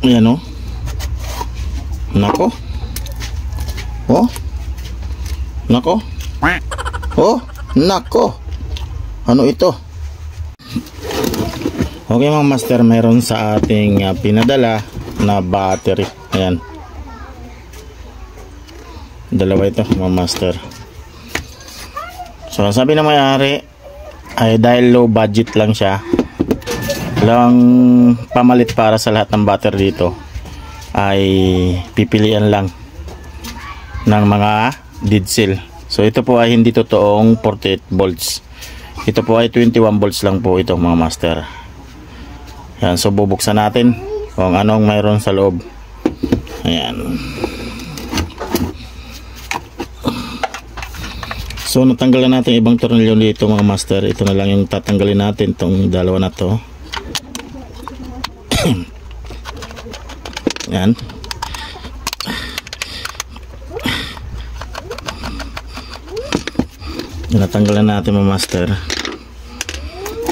Ayan o. Nako. Oh. Nako. Oh. Nako. Ano ito? Okay mga master, mayroon sa ating pinadala na battery. Ayan. Dalawa ito mga master. So sabi na may-ari ay dahil low budget lang siya, lang pamalit para sa lahat ng battery dito ay pipilian lang ng mga dead cell. So ito po ay hindi totoong 48 volts. Ito po ay 21 volts lang po ito mga master. Yan, so bubuksan natin kung anong mayroon sa loob. Ayan. So natanggalan natin ibang tornilyo dito mga master. Ito na lang yung tatanggalin natin, itong dalawa na to. Yan. Natanggalan natin mga master.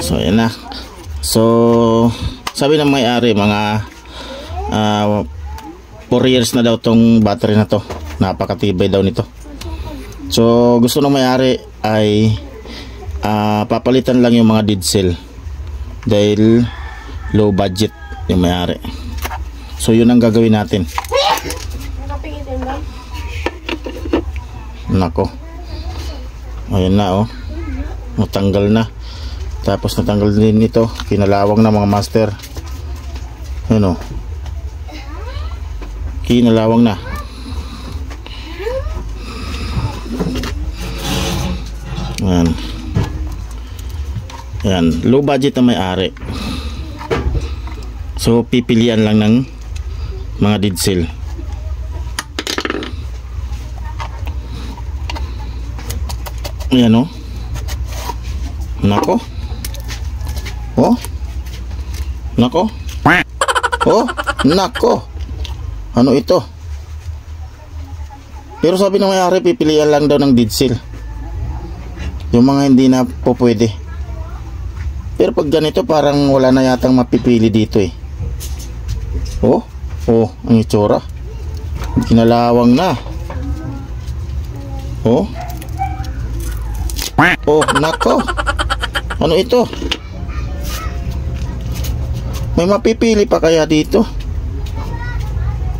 So yan na. So sabi ng may-ari mga 4 years na daw tong battery na to. Napakatibay daw nito. So gusto ng may-ari ay papalitan lang yung mga dead cell dahil low budget yung may-ari. So yun ang gagawin natin. Nako. Ayun na oh. Natanggal na. Tapos natanggal din ito. Kinalawang na mga master. Ayun oh. Kinalawang na. Ayan. Ayan. Low budget na may-ari. So pipilian lang ng mga dead cell. Ayan o. Nako. Oh. Nako. Oh. Nako. Ano ito? Pero sabi ng may-ari pipilian lang daw ng dead cell. Yung mga hindi na po pwede. Pero pag ganito parang wala na yatang mapipili dito eh. Oh, oh, ang itsura. Kinalawang na. Oh. Oh, nako. Ano ito? May mapipili pa kaya dito?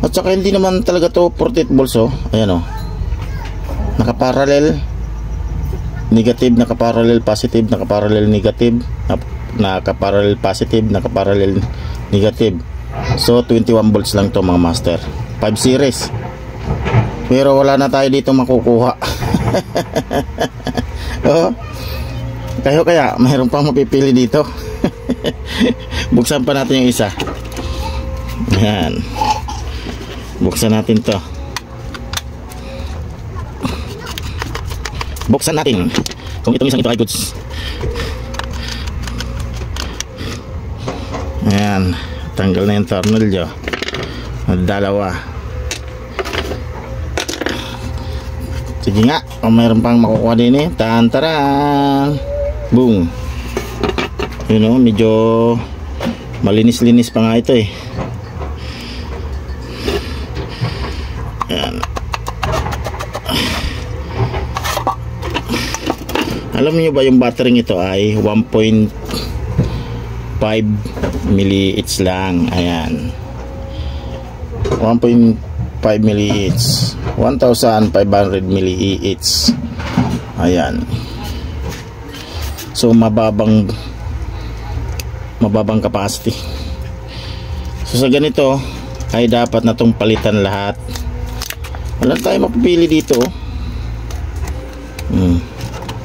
At saka hindi naman talaga to 48 volts oh. Ayan oh. Nakaparallel. Negative, nakaparallel, positive, nakaparallel, negative, nakaparallel, positive, nakaparallel, negative. So 21 volts lang to mga master. 5 series. Pero wala na tayo dito makukuha. Oh. Kaya mayroon pang mapipili dito. Buksan pa natin yung isa. Ayan. Buksan natin to. Buksan natin kung itong isang ito ay goods. Ayan. Tanggal na yung tornilyo. Dalawa. Sige nga, kung mayroon pang makukuha din eh. Tantaran. Boom. Yun o, medyo malinis-linis pa nga ito eh. Ayan. Alam niyo ba yung battery ito ay 1.5 mAh lang. Ayan. 1.5 mAh. 1,500 mAh. Ayan. So mababang capacity. So sa ganito ay dapat na tong palitan lahat. Wala tayong mapipili dito.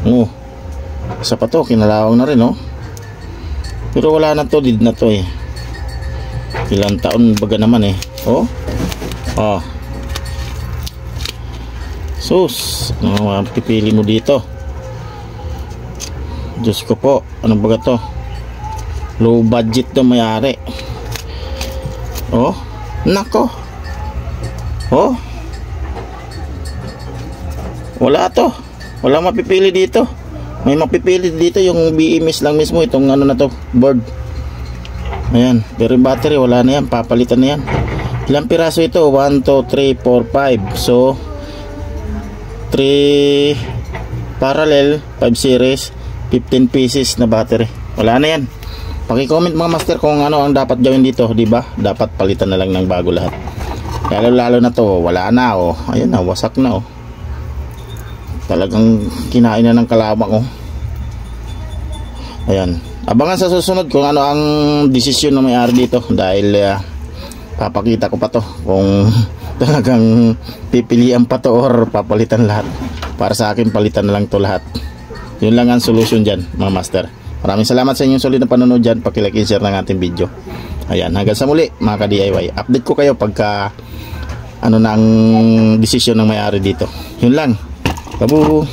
Oh. Isa pa to, kinalawang na rin oh. Pero wala na to, did na to eh. Ilang taon baga naman eh. Oh. Oh. Sus, ano pipili mo dito? Diyos ko po, ano baga to? Low budget to may-ari. Oh. Nako. Oh. Wala to. Wala mapipili dito. May mapipili dito yung BMS lang mismo, itong ano na to, board. Ayan, pero yung battery wala na yan, papalitan na yan. Ilang piraso ito? 1, 2, 3, 4, 5. So 3 parallel 5 series, 15 pieces na battery. Wala na yan. Paki-comment mga master kung ano ang dapat gawin dito, di ba? Dapat palitan na lang ng bago lahat. Lalo na to, wala na oh. Ayun na, wasak na oh. Talagang kinain na ng kalabang oh. Ayan. Abangan sa susunod kung ano ang desisyon ng may-ari dito dahil papakita ko pa to kung talagang pipilian pa to or papalitan lahat. Para sa akin palitan na lang to lahat. Yun lang ang solution dyan mga master. Maraming salamat sa inyong solid na panonood dyan. Paki-like and share ng ating video. Ayan, hanggang sa muli mga ka-DIY. Update ko kayo pagka ano na ang desisyon ng may-ari dito. Yun lang. Babu.